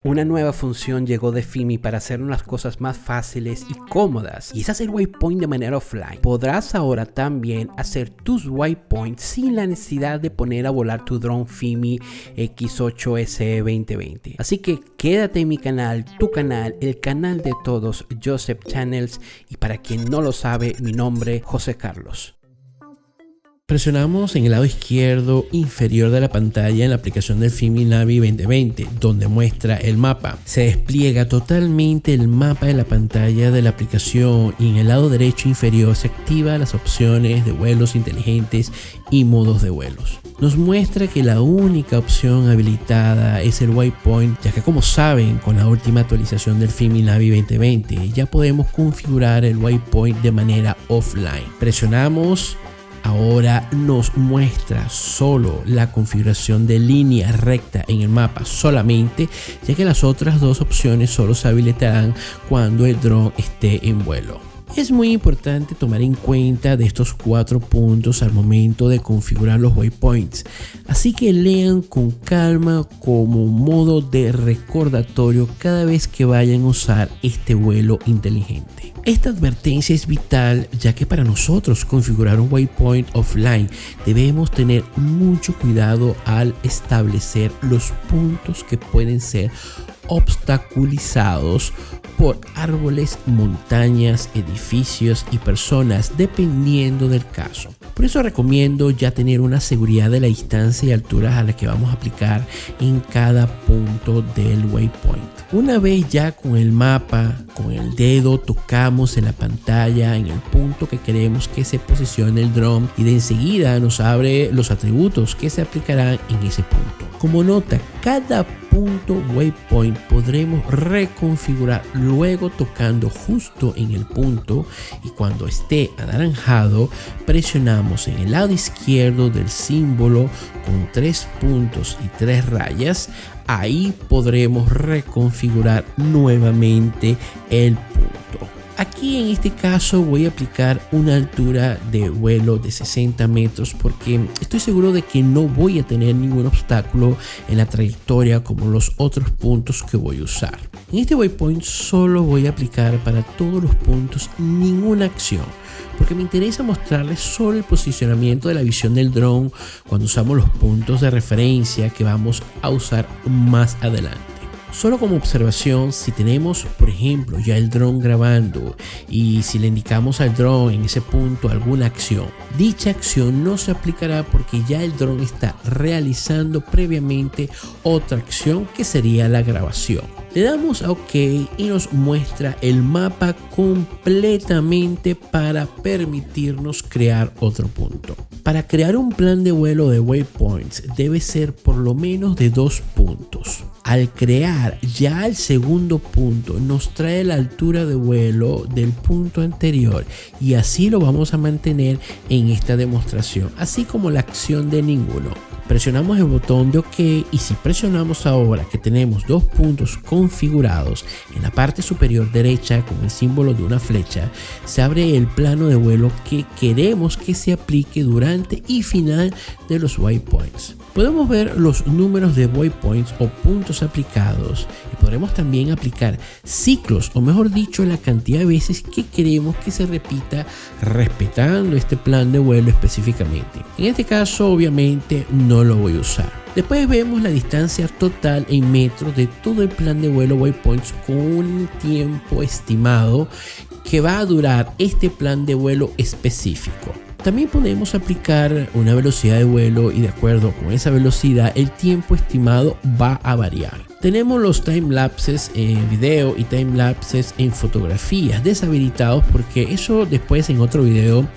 Una nueva función llegó de Fimi para hacernos las cosas más fáciles y cómodas, y es hacer waypoint de manera offline. Podrás ahora también hacer tus waypoints sin la necesidad de poner a volar tu drone Fimi X8SE 2020. Así que quédate en mi canal, tu canal, el canal de todos, Joseph Channels, y para quien no lo sabe, mi nombre, José Carlos. Presionamos en el lado izquierdo inferior de la pantalla en la aplicación del Fimi Navi 2020, donde muestra el mapa. Se despliega totalmente el mapa de la pantalla de la aplicación y en el lado derecho inferior se activan las opciones de vuelos inteligentes y modos de vuelos. Nos muestra que la única opción habilitada es el waypoint, ya que como saben, con la última actualización del Fimi Navi 2020 ya podemos configurar el waypoint de manera offline. Presionamos. Ahora nos muestra solo la configuración de línea recta en el mapa solamente, ya que las otras dos opciones solo se habilitarán cuando el dron esté en vuelo. Es muy importante tomar en cuenta de estos 4 puntos al momento de configurar los waypoints, así que lean con calma como modo de recordatorio cada vez que vayan a usar este vuelo inteligente. Esta advertencia es vital, ya que para nosotros configurar un waypoint offline debemos tener mucho cuidado al establecer los puntos que pueden ser obstaculizados por árboles, montañas, edificios y personas, dependiendo del caso. Por eso recomiendo ya tener una seguridad de la distancia y alturas a la que vamos a aplicar en cada punto del waypoint. Una vez ya con el mapa, con el dedo tocamos en la pantalla en el punto que queremos que se posicione el dron y de enseguida nos abre los atributos que se aplicarán en ese punto. Como nota, cada punto waypoint podremos reconfigurar luego tocando justo en el punto, y cuando esté anaranjado presionamos en el lado izquierdo del símbolo con 3 puntos y 3 rayas. Ahí podremos reconfigurar nuevamente el punto. Aquí en este caso voy a aplicar una altura de vuelo de 60 metros porque estoy seguro de que no voy a tener ningún obstáculo en la trayectoria como los otros puntos que voy a usar. En este waypoint solo voy a aplicar para todos los puntos ninguna acción, porque me interesa mostrarles solo el posicionamiento de la visión del dron cuando usamos los puntos de referencia que vamos a usar más adelante. Solo como observación, si tenemos por ejemplo ya el dron grabando y si le indicamos al dron en ese punto alguna acción, dicha acción no se aplicará porque ya el dron está realizando previamente otra acción que sería la grabación. Le damos a OK y nos muestra el mapa completamente para permitirnos crear otro punto. Para crear un plan de vuelo de waypoints debe ser por lo menos de 2 puntos. Al crear ya el segundo punto nos trae la altura de vuelo del punto anterior y así lo vamos a mantener en esta demostración, así como la acción de ninguno. Presionamos el botón de OK y si presionamos ahora que tenemos 2 puntos configurados en la parte superior derecha con el símbolo de una flecha, se abre el plano de vuelo que queremos que se aplique durante y final de los waypoints. Podemos ver los números de waypoints o puntos aplicados y podremos también aplicar ciclos, o mejor dicho, la cantidad de veces que queremos que se repita respetando este plan de vuelo específicamente. En este caso obviamente no lo voy a usar. Después vemos la distancia total en metros de todo el plan de vuelo waypoints con un tiempo estimado que va a durar este plan de vuelo específico. También podemos aplicar una velocidad de vuelo y de acuerdo con esa velocidad el tiempo estimado va a variar. Tenemos los timelapses en video y timelapses en fotografías deshabilitados porque eso después en otro video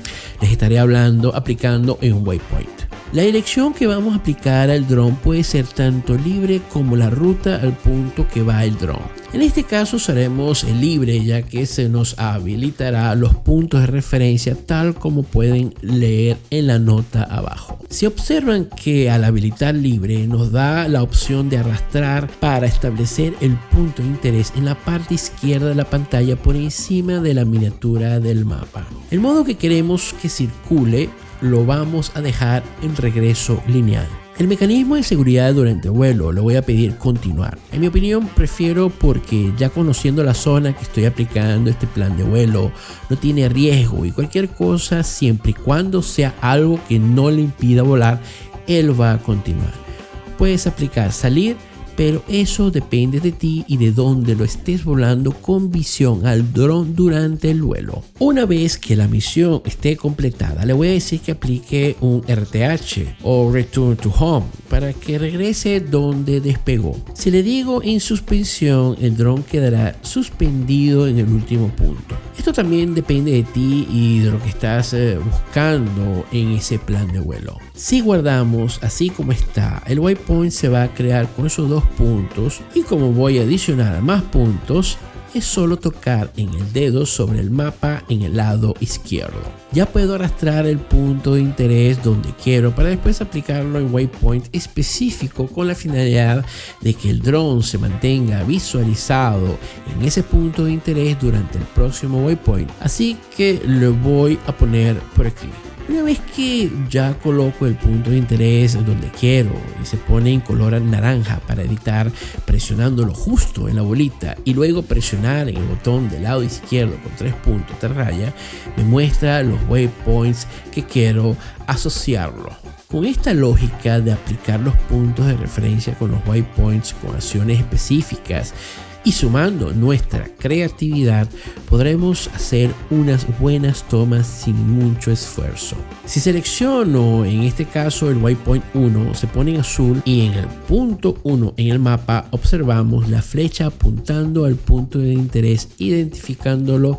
les estaré aplicando en un waypoint. La dirección que vamos a aplicar al dron puede ser tanto libre como la ruta al punto que va el dron. En este caso usaremos el libre, ya que se nos habilitará los puntos de referencia tal como pueden leer en la nota abajo. Si observan que al habilitar libre nos da la opción de arrastrar para establecer el punto de interés en la parte izquierda de la pantalla por encima de la miniatura del mapa. El modo que queremos que circule lo vamos a dejar en regreso lineal. El mecanismo de seguridad durante el vuelo le voy a pedir continuar. En mi opinión prefiero porque ya conociendo la zona que estoy aplicando este plan de vuelo no tiene riesgo y cualquier cosa siempre y cuando sea algo que no le impida volar, él va a continuar. Puedes aplicar salir, pero eso depende de ti y de dónde lo estés volando con visión al dron durante el vuelo. Una vez que la misión esté completada, le voy a decir que aplique un RTH o Return to Home para que regrese donde despegó. Si le digo en suspensión, el dron quedará suspendido en el último punto. Esto también depende de ti y de lo que estás buscando en ese plan de vuelo. Si guardamos así como está, el waypoint se va a crear con esos dos puntos y como voy a adicionar más puntos, es solo tocar en el dedo sobre el mapa en el lado izquierdo. Ya puedo arrastrar el punto de interés donde quiero para después aplicarlo en waypoint específico con la finalidad de que el dron se mantenga visualizado en ese punto de interés durante el próximo waypoint. Así que lo voy a poner por aquí. Una vez que ya coloco el punto de interés donde quiero y se pone en color naranja para editar presionándolo justo en la bolita y luego presionar en el botón del lado izquierdo con 3 puntos de raya, me muestra los waypoints que quiero asociarlo. Con esta lógica de aplicar los puntos de referencia con los waypoints con acciones específicas y sumando nuestra creatividad, podremos hacer unas buenas tomas sin mucho esfuerzo. Si selecciono en este caso el waypoint 1, se pone en azul y en el punto 1 en el mapa observamos la flecha apuntando al punto de interés, identificándolo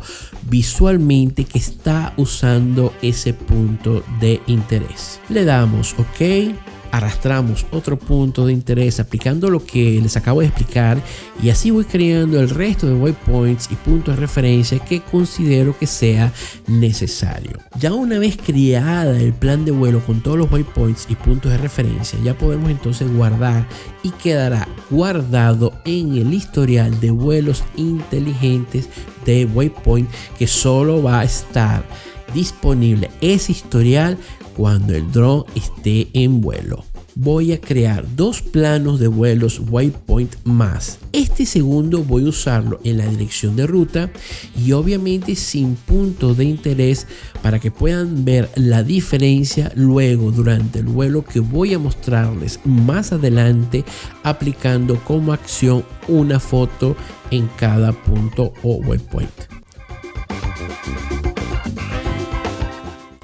visualmente que está usando ese punto de interés. Le damos OK. Arrastramos otro punto de interés aplicando lo que les acabo de explicar y así voy creando el resto de waypoints y puntos de referencia que considero que sea necesario. Ya una vez creada el plan de vuelo con todos los waypoints y puntos de referencia, ya podemos entonces guardar y quedará guardado en el historial de vuelos inteligentes de Waypoint, que solo va a estar disponible ese historial cuando el dron esté en vuelo. Voy a crear 2 planos de vuelos waypoint más. Este segundo voy a usarlo en la dirección de ruta y obviamente sin puntos de interés para que puedan ver la diferencia luego durante el vuelo que voy a mostrarles más adelante aplicando como acción una foto en cada punto o waypoint.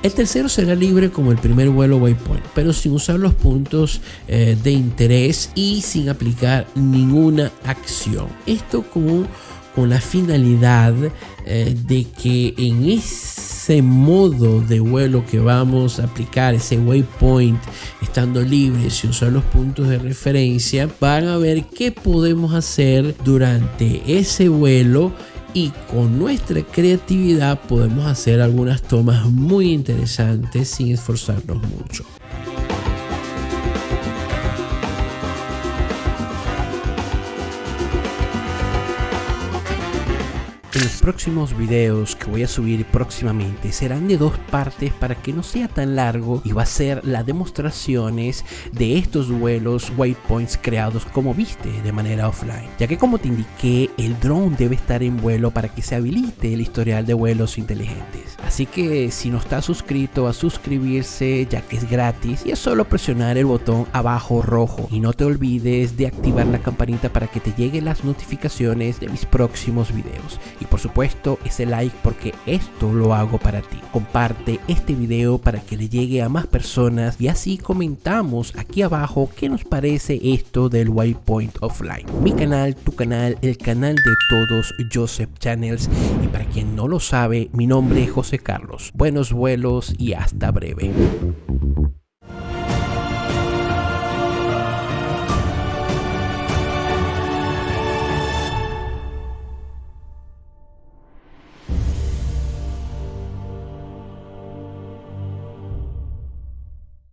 El tercero será libre como el primer vuelo waypoint, pero sin usar los puntos de interés y sin aplicar ninguna acción. Esto con la finalidad de que en ese modo de vuelo que vamos a aplicar, ese waypoint estando libre sin usar los puntos de referencia, van a ver qué podemos hacer durante ese vuelo. Y con nuestra creatividad podemos hacer algunas tomas muy interesantes sin esforzarnos mucho. Los próximos videos que voy a subir próximamente serán de 2 partes para que no sea tan largo y va a ser las demostraciones de estos vuelos waypoints creados como viste de manera offline, ya que como te indiqué el dron debe estar en vuelo para que se habilite el historial de vuelos inteligentes. Así que si no estás suscrito, a suscribirse ya que es gratis y es solo presionar el botón abajo rojo y no te olvides de activar la campanita para que te lleguen las notificaciones de mis próximos videos. Y por supuesto ese like porque esto lo hago para ti. Comparte este video para que le llegue a más personas y así comentamos aquí abajo qué nos parece esto del waypoint offline. Mi canal, tu canal, el canal de todos, Joseph Channels, y para quien no lo sabe, mi nombre es José Carlos. Buenos vuelos y hasta breve.